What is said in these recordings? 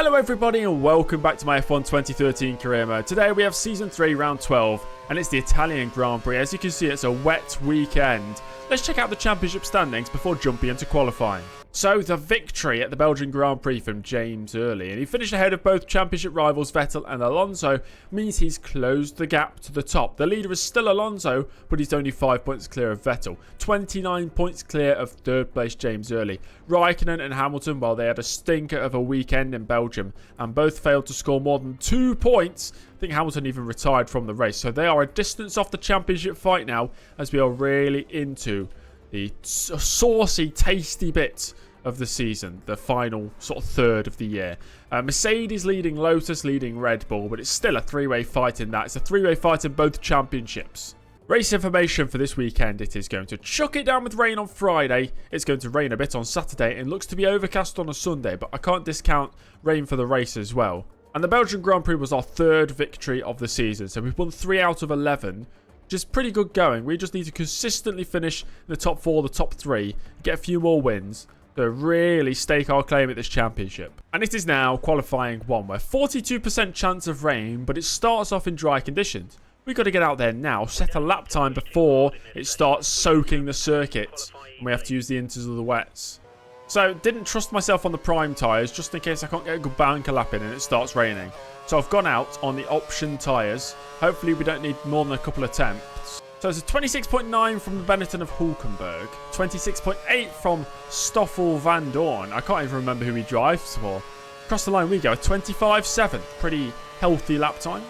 Hello everybody and welcome back to my F1 2013 career mode. Today we have Season 3 Round 12 and it's the Italian Grand Prix. As you can see, it's a wet weekend. Let's check out the championship standings before jumping into qualifying. So the victory at the Belgian Grand Prix from James Early, and he finished ahead of both championship rivals Vettel and Alonso, means he's closed the gap to the top. The leader is still Alonso, but he's only 5 points clear of Vettel. 29 points clear of third place James Early. Raikkonen and Hamilton, well, they had a stinker of a weekend in Belgium and both failed to score more than 2 points. I think Hamilton even retired from the race, so they are a distance off the championship fight now as we are really into the saucy, tasty bit of the season, the final sort of third of the year. Mercedes leading Lotus, leading Red Bull, but it's still a three-way fight in that. It's a three-way fight in both championships. Race information for this weekend: it is going to chuck it down with rain on Friday. It's going to rain a bit on Saturday and looks to be overcast on a Sunday, but I can't discount rain for the race as well. And the Belgian Grand Prix was our third victory of the season, so we've won 3 out of 11. Just pretty good going. We just need to consistently finish in the top 4, the top 3, get a few more wins to really stake our claim at this championship. And it is now qualifying 1, where 42% chance of rain, but it starts off in dry conditions. We've got to get out there now, set a lap time before it starts soaking the circuit, and we have to use the inters of the wets. So didn't trust myself on the prime tyres, just in case I can't get a good banker lap in and it starts raining. So I've gone out on the option tyres. Hopefully we don't need more than a couple of attempts. So it's a 26.9 from the Benetton of Hulkenberg, 26.8 from Stoffel Van Dorn. I can't even remember who he drives for. Across the line we go, a 25.7. Pretty healthy lap time.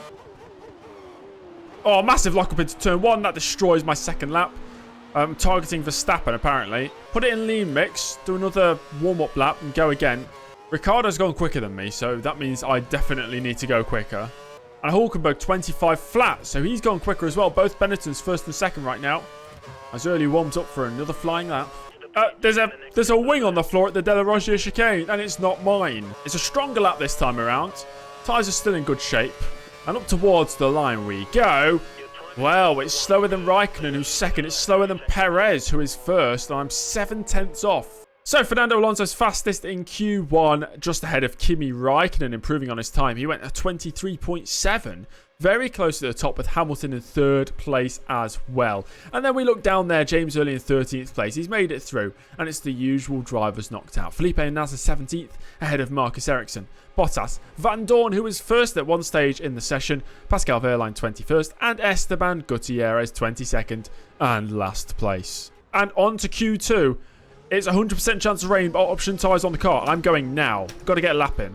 Oh, massive lock up into turn 1. That destroys my second lap. Targeting Verstappen, apparently. Put it in lean mix, do another warm-up lap and go again. Ricciardo's gone quicker than me, so that means I definitely need to go quicker. And Hulkenberg 25 flat, so he's gone quicker as well. Both Benetton's first and second right now. As Early warms up for another flying lap. There's a wing on the floor at the De La Roggia chicane, and it's not mine. It's a stronger lap this time around. Tyres are still in good shape. And up towards the line we go. Well, it's slower than Raikkonen, who's second. It's slower than Perez, who is first. And I'm 7 tenths off. So Fernando Alonso's fastest in Q1, just ahead of Kimi Raikkonen, improving on his time. He went at 23.7. Very close to the top, with Hamilton in third place as well. And then we look down there, James Early in 13th place. He's made it through, and it's the usual drivers knocked out. Felipe Nasr 17th, ahead of Marcus Ericsson. Bottas, Van Dorn, who was first at one stage in the session, Pascal Wehrlein 21st, and Esteban Gutierrez 22nd and last place. And on to Q2. It's 100% chance of rain, but option tyres on the car. I'm going now. Got to get a lap in.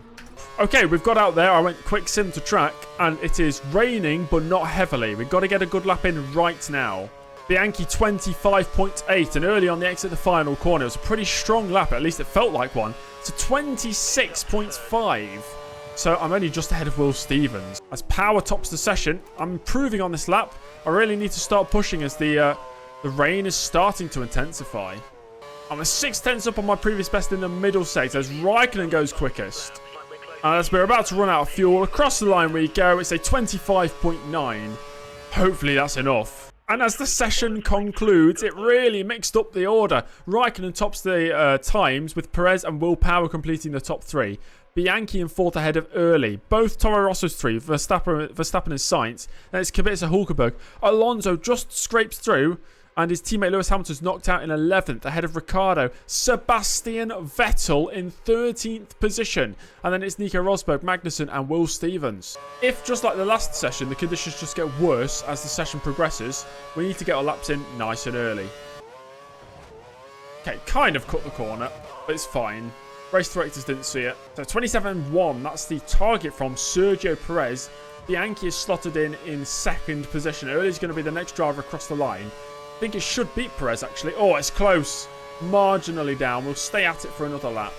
Okay, we've got out there. I went quick sim to track, and it is raining, but not heavily. We've got to get a good lap in right now. Bianchi 25.8, and early on the exit of the final corner. It was a pretty strong lap, at least it felt like one. To 26.5. So I'm only just ahead of Will Stevens. As power tops the session, I'm improving on this lap. I really need to start pushing as the rain is starting to intensify. I'm a 6 tenths up on my previous best in the middle sector as Raikkonen goes quickest. And as we're about to run out of fuel, across the line we go. It's a 25.9. Hopefully that's enough. And as the session concludes, it really mixed up the order. Raikkonen tops the times, with Perez and Will Power completing the top 3. Bianchi in 4th ahead of Early. Both Toro Rosso's 3, Verstappen and Sainz. Then it's Kubica Hulkenberg. Alonso just scrapes through. And his teammate Lewis Hamilton's knocked out in 11th, ahead of Ricciardo. Sebastian Vettel in 13th position. And then it's Nico Rosberg, Magnussen, and Will Stevens. If, just like the last session, the conditions just get worse as the session progresses, we need to get our laps in nice and early. Okay, kind of cut the corner, but it's fine. Race directors didn't see it. So 27.1, that's the target from Sergio Perez. Bianchi is slotted in second position. Early's going to be the next driver across the line. I think it should beat Perez, actually. Oh, it's close. Marginally down. We'll stay at it for another lap.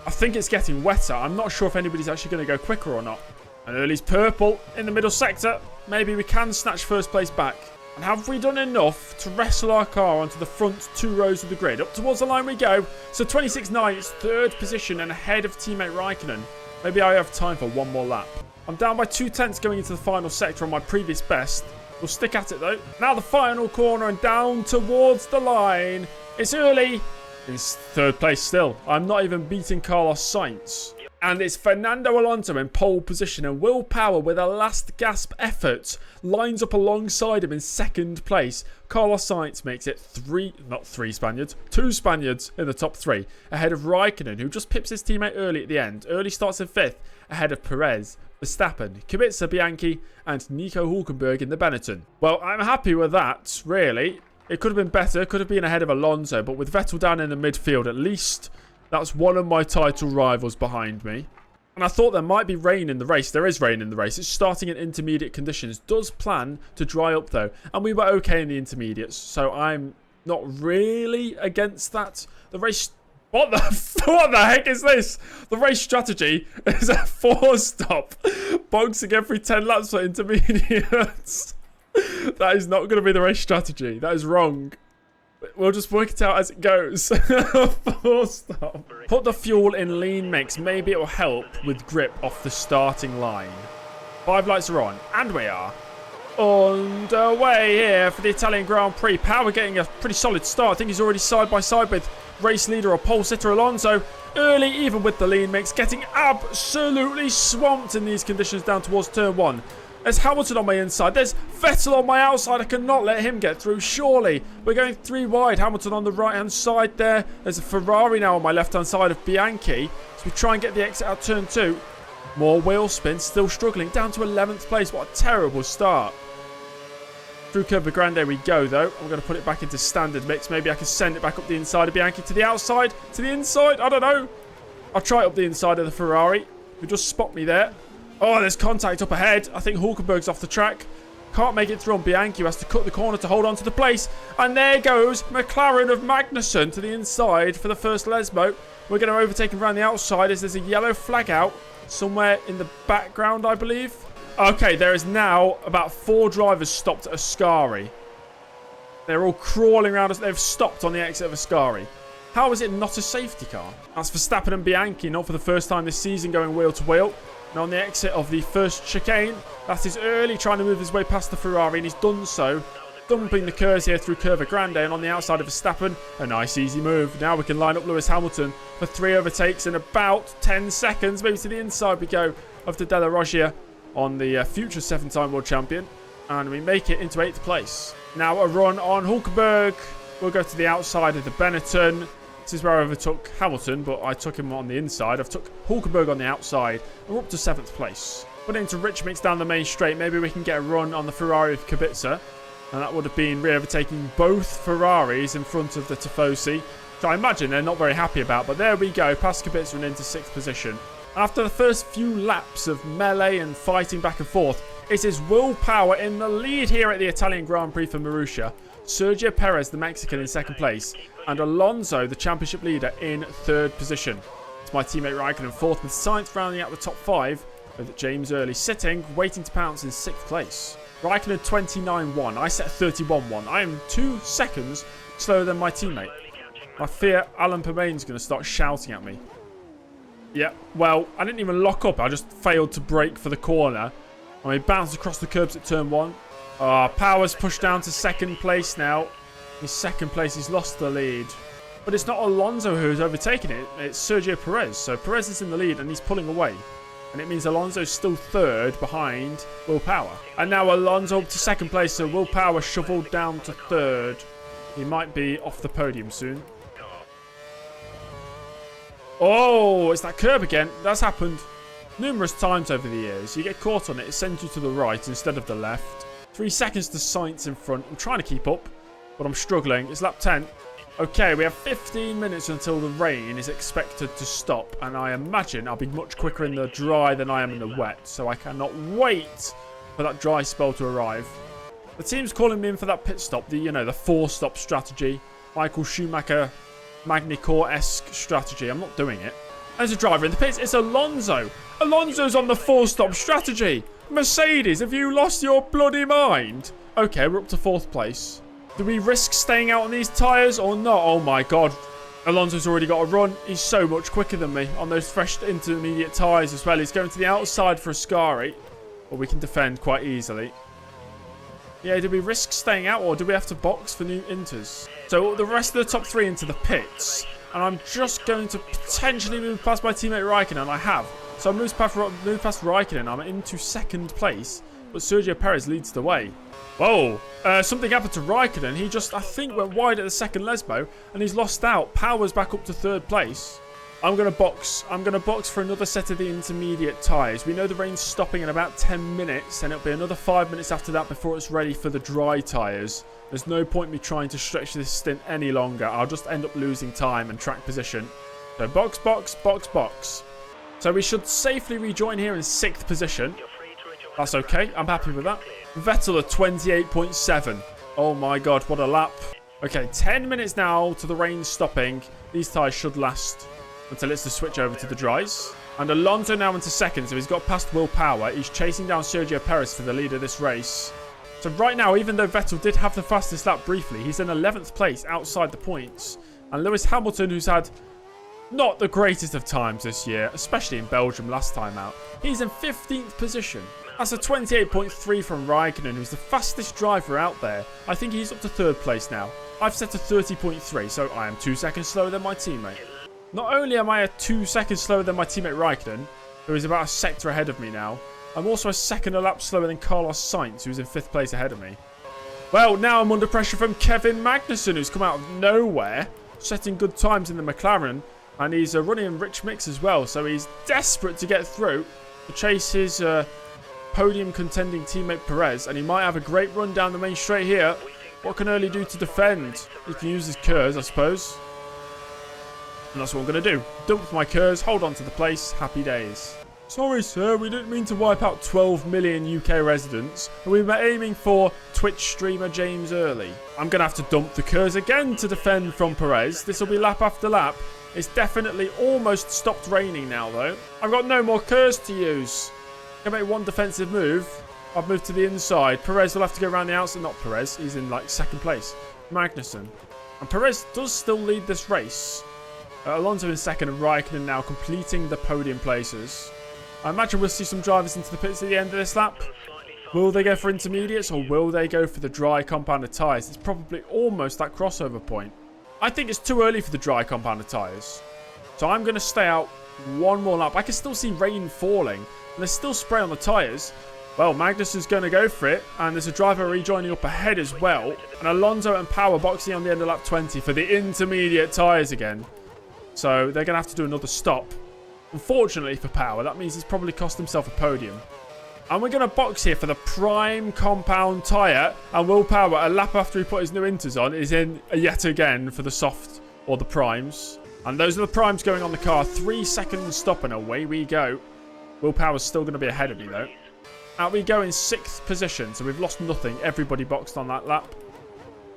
I think it's getting wetter. I'm not sure if anybody's actually going to go quicker or not. And Early's purple in the middle sector. Maybe we can snatch first place back. And have we done enough to wrestle our car onto the front 2 rows of the grid? Up towards the line we go. So 26.9, it's third position and ahead of teammate Raikkonen. Maybe I have time for one more lap. I'm down by 2 tenths going into the final sector on my previous best. We'll stick at it though. Now the final corner and down towards the line. It's Early. In third place still. I'm not even beating Carlos Sainz. And it's Fernando Alonso in pole position, and Will Power, with a last gasp effort, lines up alongside him in second place. Carlos Sainz makes it two Spaniards in the top 3, ahead of Raikkonen, who just pips his teammate early at the end. Early starts in 5th, ahead of Perez, Verstappen, Kubica, Bianchi, and Nico Hülkenberg in the Benetton. Well, I'm happy with that, really. It could have been better, could have been ahead of Alonso, but with Vettel down in the midfield, at least that's one of my title rivals behind me. And I thought there might be rain in the race. There is rain in the race. It's starting in intermediate conditions. Does plan to dry up, though. And we were okay in the intermediates, so I'm not really against that. The race... What the heck is this? The race strategy is a 4-stop. Boxing every 10 laps for intermediates. That is not going to be the race strategy. That is wrong. We'll just work it out as it goes. 4-stop. Put the fuel in lean mix. Maybe it will help with grip off the starting line. 5 lights are on. And we are underway here for the Italian Grand Prix. Power getting a pretty solid start. I think he's already side by side with race leader or pole sitter Alonso. Early, even with the lean mix. Getting absolutely swamped in these conditions down towards turn 1. There's Hamilton on my inside. There's Vettel on my outside. I cannot let him get through, surely. We're going 3 wide. Hamilton on the right-hand side there. There's a Ferrari now on my left-hand side of Bianchi. So we try and get the exit out turn 2. More wheel spin. Still struggling. Down to 11th place. What a terrible start. Through Curva Grande we go, though. I'm going to put it back into standard mix. Maybe I can send it back up the inside of Bianchi to the outside. To the inside. I don't know. I'll try it up the inside of the Ferrari. Who just spot me there. Oh, there's contact up ahead. I think Hülkenberg's off the track. Can't make it through on Bianchi, who has to cut the corner to hold on to the place. And there goes McLaren of Magnussen to the inside for the first Lesmo. We're going to overtake him around the outside as there's a yellow flag out somewhere in the background, I believe. Okay, there is now about 4 drivers stopped at Ascari. They're all crawling around us. They've stopped on the exit of Ascari. How is it not a safety car? That's Verstappen and Bianchi, not for the first time this season, going wheel to wheel. And on the exit of the first chicane, that is early, trying to move his way past the Ferrari, and he's done so. Dumping the curves here through Curva Grande, and on the outside of Verstappen, a nice easy move. Now we can line up Lewis Hamilton for 3 overtakes in about 10 seconds. Maybe to the inside we go of the Della Roggia on the future 7-time world champion. And we make it into 8th place. Now a run on Hülkenberg. We'll go to the outside of the Benetton. This is where I overtook Hamilton, but I took him on the inside. I've took Hülkenberg on the outside. And we're up to 7th place. Put it into rich mix down the main straight. Maybe we can get a run on the Ferrari with Kubica. And that would have been re-overtaking both Ferraris in front of the Tifosi, which I imagine they're not very happy about. But there we go, past Kubica and into 6th position. After the first few laps of melee and fighting back and forth, it is Will Power in the lead here at the Italian Grand Prix for Marussia. Sergio Perez, the Mexican, in 2nd place. And Alonso, the championship leader, in 3rd position. It's my teammate Raikkonen 4th, with Sainz rounding out the top 5, with James Early sitting, waiting to pounce in 6th place. Raikkonen 29.1. I set 31.1. I am 2 seconds slower than my teammate. I fear Alan Permain's going to start shouting at me. Yeah, well, I didn't even lock up. I just failed to brake for the corner. And we bounced across the curbs at turn 1. Power's pushed down to 2nd place now. In 2nd place, he's lost the lead. But it's not Alonso who's overtaken it. It's Sergio Perez. So Perez is in the lead and he's pulling away. And it means Alonso's still 3rd behind Will Power. And now Alonso up to 2nd place. So Will Power shuffled down to 3rd. He might be off the podium soon. Oh, it's that curb again. That's happened numerous times over the years. You get caught on it. It sends you to the right instead of the left. 3 seconds to Sainz in front. I'm trying to keep up, but I'm struggling. It's lap 10. Okay, we have 15 minutes until the rain is expected to stop. And I imagine I'll be much quicker in the dry than I am in the wet. So I cannot wait for that dry spell to arrive. The team's calling me in for that pit stop. The 4-stop strategy. Michael Schumacher Magny-Court-esque strategy. I'm not doing it. There's a driver in the pits. It's Alonso. Alonso's on the 4-stop strategy. Mercedes, have you lost your bloody mind? Okay, we're up to 4th place. Do we risk staying out on these tyres or not? Oh my god. Alonso's already got a run. He's so much quicker than me on those fresh intermediate tyres as well. He's going to the outside for Ascari. But we can defend quite easily. Yeah, do we risk staying out or do we have to box for new inters? So the rest of the top 3 into the pits. And I'm just going to potentially move past my teammate Raikkonen, and I have. So I moved past Raikkonen. I'm into second place, but Sergio Perez leads the way. Whoa, something happened to Raikkonen. He just, I think, went wide at the second Lesbo, and he's lost out. Power's back up to third place. I'm going to box. I'm going to box for another set of the intermediate tyres. We know the rain's stopping in about 10 minutes, and it'll be another 5 minutes after that before it's ready for the dry tyres. There's no point me trying to stretch this stint any longer. I'll just end up losing time and track position. So box, box, box, box. So we should safely rejoin here in 6th position. That's okay. I'm happy with that. Vettel at 28.7. Oh my god, what a lap. Okay, 10 minutes now to the rain stopping. These tyres should last until it's the switch over to the dries. And Alonso now into second, so he's got past Will Power. He's chasing down Sergio Perez for the lead of this race. So right now, even though Vettel did have the fastest lap briefly, he's in 11th place outside the points. And Lewis Hamilton, who's had not the greatest of times this year, especially in Belgium last time out, he's in 15th position. That's a 28.3 from Raikkonen, who's the fastest driver out there. I think he's up to 3rd place now. I've set a 30.3, so I am 2 seconds slower than my teammate. Not only am I 2 seconds slower than my teammate Raikkonen, who is about a sector ahead of me now, I'm also a second a lap slower than Carlos Sainz, who's in 5th place ahead of me. Well, now I'm under pressure from Kevin Magnussen, who's come out of nowhere, setting good times in the McLaren, and he's running in rich mix as well, so he's desperate to get through to chase his podium contending teammate Perez, and he might have a great run down the main straight here. What can Early do to defend? He can use his Kers, I suppose. And that's what I'm going to do. Dump my Kers, hold on to the place, happy days. Sorry sir, we didn't mean to wipe out 12 million UK residents. We were aiming for Twitch streamer James Early. I'm going to have to dump the Kers again to defend from Perez. This will be lap after lap. It's definitely almost stopped raining now though. I've got no more Kers to use. Can make one defensive move. I've moved to the inside. Perez will have to go around the outside. Not Perez, he's in like 2nd place. Magnussen. And Perez does still lead this race. Alonso in 2nd and Raikkonen now completing the podium places. I imagine we'll see some drivers into the pits at the end of this lap. Will they go for intermediates or will they go for the dry compounded tyres? It's probably almost that crossover point. I think it's too early for the dry compounded tyres. So I'm going to stay out one more lap. I can still see rain falling and there's still spray on the tyres. Well, Magnussen's going to go for it, and there's a driver rejoining up ahead as well. And Alonso and Power boxing on the end of lap 20 for the intermediate tyres again. So they're going to have to do another stop. Unfortunately for Power, that means he's probably cost himself a podium. And we're going to box here for the prime compound tyre. And Will Power, a lap after he put his new inters on, is in yet again for the soft or the primes. And those are the primes going on the car. 3 seconds stop and away we go. Will Power's still going to be ahead of me though. Out we go in 6th position. So we've lost nothing. Everybody boxed on that lap.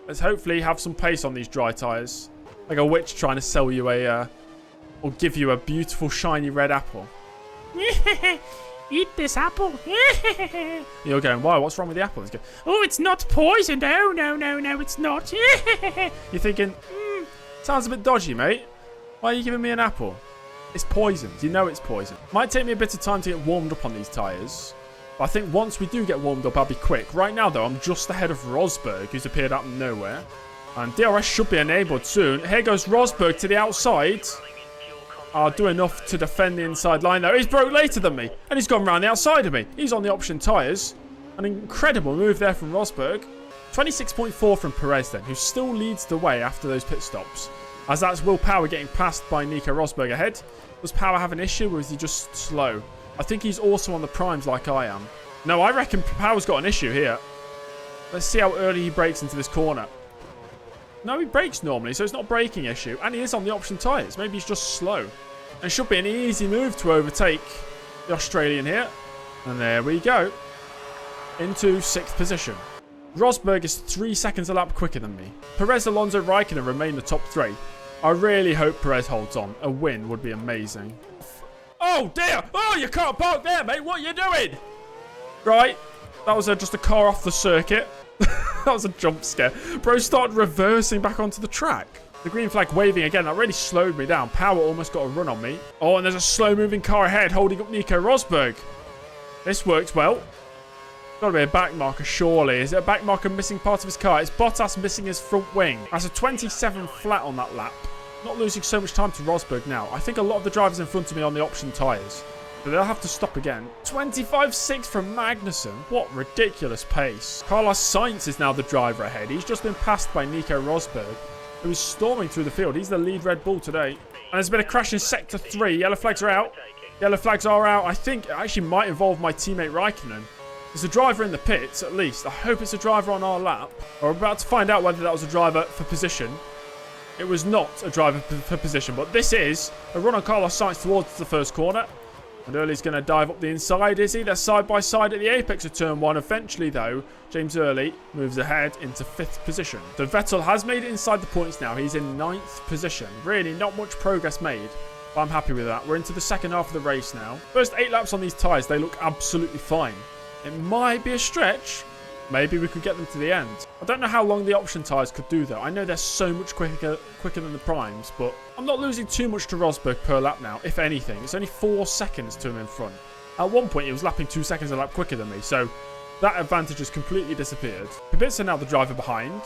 Let's hopefully have some pace on these dry tyres. Like a witch trying to sell you a... or give you a beautiful shiny red apple. Eat this apple. You're going, why? What's wrong with the apple? It's going, Oh, it's not poisoned. Oh, no, it's not. you're thinking, sounds a bit dodgy, mate. Why are you giving me an apple? It's poisoned. You know it's poison. Might take me a bit of time to get warmed up on these tyres. But I think once we do get warmed up, I'll be quick. Right now, though, I'm just ahead of Rosberg, who's appeared out of nowhere. And DRS should be enabled soon. Here goes Rosberg to the outside. I'll do enough to defend the inside line, though. He's broke later than me, and he's gone round the outside of me. He's on the option tyres. An incredible move there from Rosberg. 26.4 from Perez, then, who still leads the way after those pit stops. As that's Will Power getting passed by Nico Rosberg ahead. Does Power have an issue, or is he just slow? I think he's also on the primes like I am. No, I reckon Power's got an issue here. Let's see how early he brakes into this corner. No, he brakes normally, so it's not a braking issue. And he is on the option tyres. Maybe he's just slow. And it should be an easy move to overtake the Australian here. And there we go. Into 6th position. Rosberg is 3 seconds a lap quicker than me. Perez, Alonso, Raikkonen remain the top 3. I really hope Perez holds on. A win would be amazing. Oh, dear. Oh, you can't park there, mate. What are you doing? Right. That was just a car off the circuit. That was a jump scare. Bro started reversing back onto the track. The green flag waving again. That really slowed me down. Power almost got a run on me. Oh, and there's a slow-moving car ahead holding up Nico Rosberg. This works well. Got to be a back marker, surely. Is it a back marker missing part of his car? It's Bottas missing his front wing. That's a 27 flat on that lap. Not losing so much time to Rosberg now. I think a lot of the drivers in front of me on the option tyres. But they'll have to stop again. 25.6 from Magnussen. What ridiculous pace. Carlos Sainz is now the driver ahead. He's just been passed by Nico Rosberg, who is storming through the field. He's the lead Red Bull today. And there's been a crash in Sector 3. Yellow flags are out. Yellow flags are out. I think it actually might involve my teammate Raikkonen. There's a driver in the pits, at least. I hope it's a driver on our lap. We're about to find out whether that was a driver for position. It was not a driver for position, but this is a run on Carlos Sainz towards the first corner. And Early's going to dive up the inside, is he? They're side by side at the apex of turn 1. Eventually, though, James Early moves ahead into 5th position. So Vettel has made it inside the points now. He's in 9th position. Really, not much progress made. But I'm happy with that. We're into the second half of the race now. First 8 laps on these tyres, they look absolutely fine. It might be a stretch. Maybe we could get them to the end. I don't know how long the option tyres could do, though. I know they're so much quicker than the primes, but I'm not losing too much to Rosberg per lap now, if anything. It's only 4 seconds to him in front. At one point, he was lapping 2 seconds a lap quicker than me, so that advantage has completely disappeared. Kubica now the driver behind.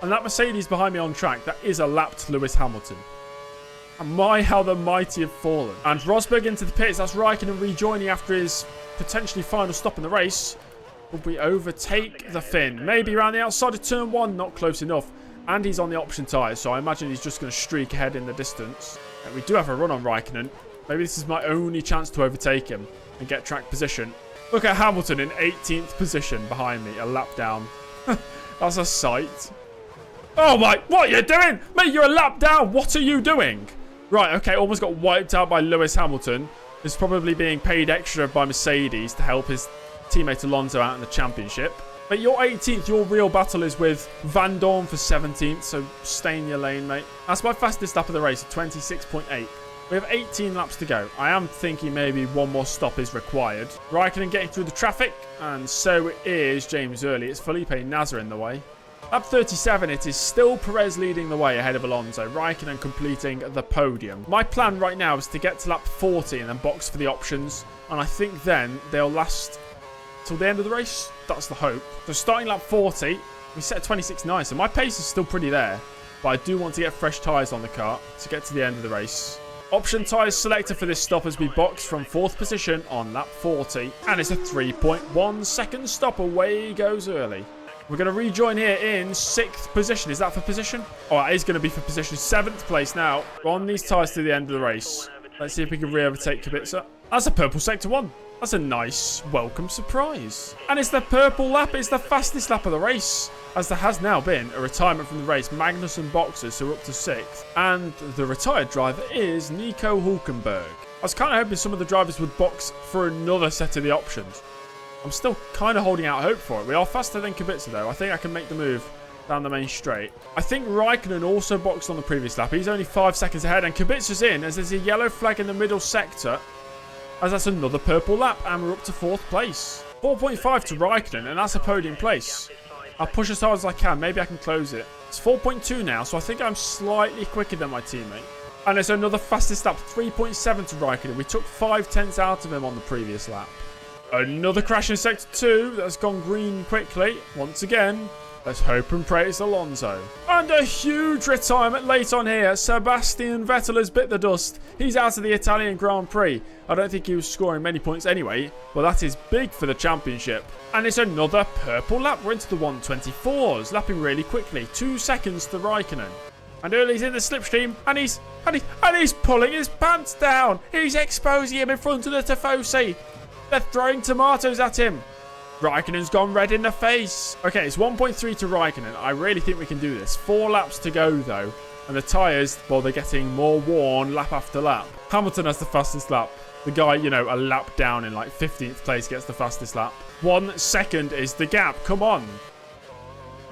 And that Mercedes behind me on track, that is a lapped Lewis Hamilton. And my, how the mighty have fallen. And Rosberg into the pits. That's Raikkonen rejoining after his potentially final stop in the race. Will we overtake the Finn? Maybe around the outside of turn 1. Not close enough. And he's on the option tyres, so I imagine he's just going to streak ahead in the distance. And we do have a run on Raikkonen. Maybe this is my only chance to overtake him and get track position. Look at Hamilton in 18th position behind me. A lap down. That's a sight. Oh my, what are you doing? Mate, you're a lap down. What are you doing? Right, okay, almost got wiped out by Lewis Hamilton. He's probably being paid extra by Mercedes to help his teammate Alonso out in the championship. But you're 18th. Your real battle is with Van Dorn for 17th, so stay in your lane, mate. That's my fastest lap of the race, 26.8. We have 18 laps to go. I am thinking maybe one more stop is required. Raikkonen getting through the traffic, and so is James Early. It's Felipe Nasr in the way. Lap 37, it is still Perez leading the way ahead of Alonso. Raikkonen completing the podium. My plan right now is to get to lap 40 and then box for the options. And I think then they'll last till the end of the race. That's the hope. So starting lap 40, we set 26.9. So my pace is still pretty there. But I do want to get fresh tyres on the car to get to the end of the race. Option tyres selected for this stop as we box from 4th position on lap 40. And it's a 3.1 second stop. Away goes Early. We're going to rejoin here in 6th position. Is that for position? Oh, it is going to be for position. 7th place now. We're on these tyres to the end of the race. Let's see if we can re-overtake Kubica. That's a purple sector 1. That's a nice welcome surprise. And it's the purple lap. It's the fastest lap of the race. As there has now been a retirement from the race. Magnussen boxers who are up to 6th. And the retired driver is Nico Hülkenberg. I was kind of hoping some of the drivers would box for another set of the options. I'm still kind of holding out hope for it. We are faster than Kubica, though. I think I can make the move down the main straight. I think Raikkonen also boxed on the previous lap. He's only 5 seconds ahead. And Kubica's in as there's a yellow flag in the middle sector. As that's another purple lap. And we're up to 4th place. 4.5 to Raikkonen. And that's a podium place. I'll push as hard as I can. Maybe I can close it. It's 4.2 now. So I think I'm slightly quicker than my teammate. And it's another fastest lap. 3.7 to Raikkonen. We took 5/10 out of him on the previous lap. Another crash in Sector 2 that's gone green quickly. Once again, let's hope and pray it's Alonso. And a huge retirement late on here. Sebastian Vettel has bit the dust. He's out of the Italian Grand Prix. I don't think he was scoring many points anyway, but that is big for the championship. And it's another purple lap. We're into the 124s, lapping really quickly. 2 seconds to Raikkonen. And Early's in the slipstream, and he's pulling his pants down. He's exposing him in front of the Tifosi. They're throwing tomatoes at him. Raikkonen's gone red in the face. Okay, it's 1.3 to Raikkonen. I really think we can do this. 4 laps to go, though. And the tyres, well, they're getting more worn lap after lap. Hamilton has the fastest lap. The guy, you know, a lap down in like 15th place gets the fastest lap. 1 second is the gap. Come on.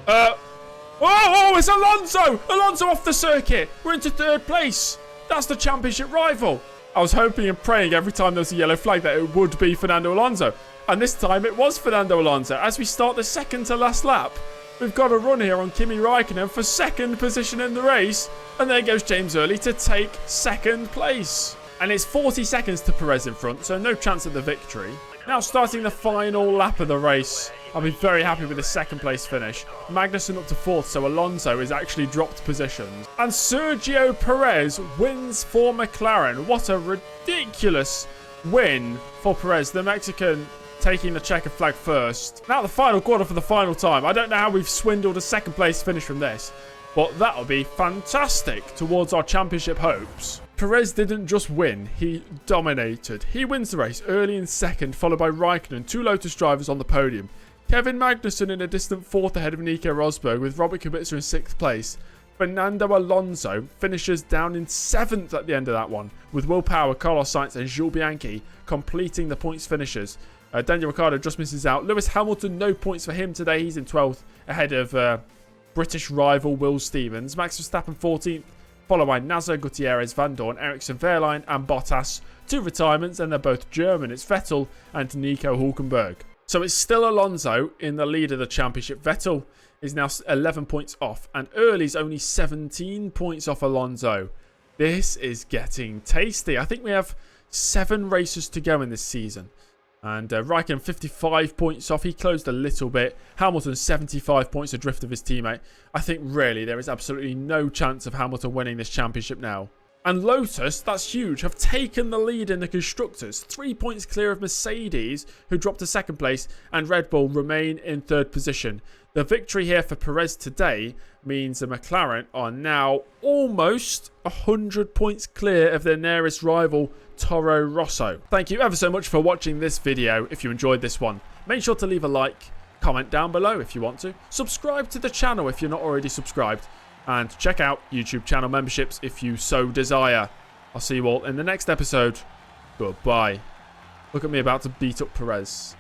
Oh, it's Alonso. Alonso off the circuit. We're into 3rd place. That's the championship rival. I was hoping and praying every time there was a yellow flag that it would be Fernando Alonso. And this time it was Fernando Alonso. As we start the second to last lap, we've got a run here on Kimi Raikkonen for 2nd position in the race. And there goes James Early to take 2nd place. And it's 40 seconds to Perez in front, so no chance of the victory. Now starting the final lap of the race. I'll be very happy with the second place finish. Magnussen up to 4th, so Alonso is actually dropped positions. And Sergio Perez wins for McLaren. What a ridiculous win for Perez, the Mexican taking the checker flag first. Now the final quarter for the final time. I don't know how we've swindled a second place finish from this, but that'll be fantastic towards our championship hopes. Perez didn't just win, he dominated. He wins the race early in 2nd, followed by Raikkonen, 2 Lotus drivers on the podium. Kevin Magnussen in a distant 4th ahead of Nico Rosberg, with Robert Kubica in 6th place. Fernando Alonso finishes down in 7th at the end of that one, with Will Power, Carlos Sainz and Jules Bianchi completing the points finishers. Daniel Ricciardo just misses out. Lewis Hamilton, no points for him today. He's in 12th ahead of British rival Will Stevens. Max Verstappen 14th, followed by Nasser, Gutierrez, Van Dorn, Ericsson, Wehrlein and Bottas. 2 retirements, and they're both German. It's Vettel and Nico Hülkenberg. So it's still Alonso in the lead of the championship. Vettel is now 11 points off, and Early's only 17 points off Alonso. This is getting tasty. I think we have 7 races to go in this season. And Raikkonen 55 points off. He closed a little bit. Hamilton 75 points adrift of his teammate. I think really there is absolutely no chance of Hamilton winning this championship now. And Lotus, that's huge, have taken the lead in the Constructors. 3 points clear of Mercedes, who dropped to 2nd place, and Red Bull remain in 3rd position. The victory here for Perez today means the McLaren are now almost 100 points clear of their nearest rival, Toro Rosso. Thank you ever so much for watching this video. If you enjoyed this one, make sure to leave a like, comment down below if you want to, subscribe to the channel if you're not already subscribed, and check out YouTube channel memberships if you so desire. I'll see you all in the next episode. Goodbye. Look at me about to beat up Perez.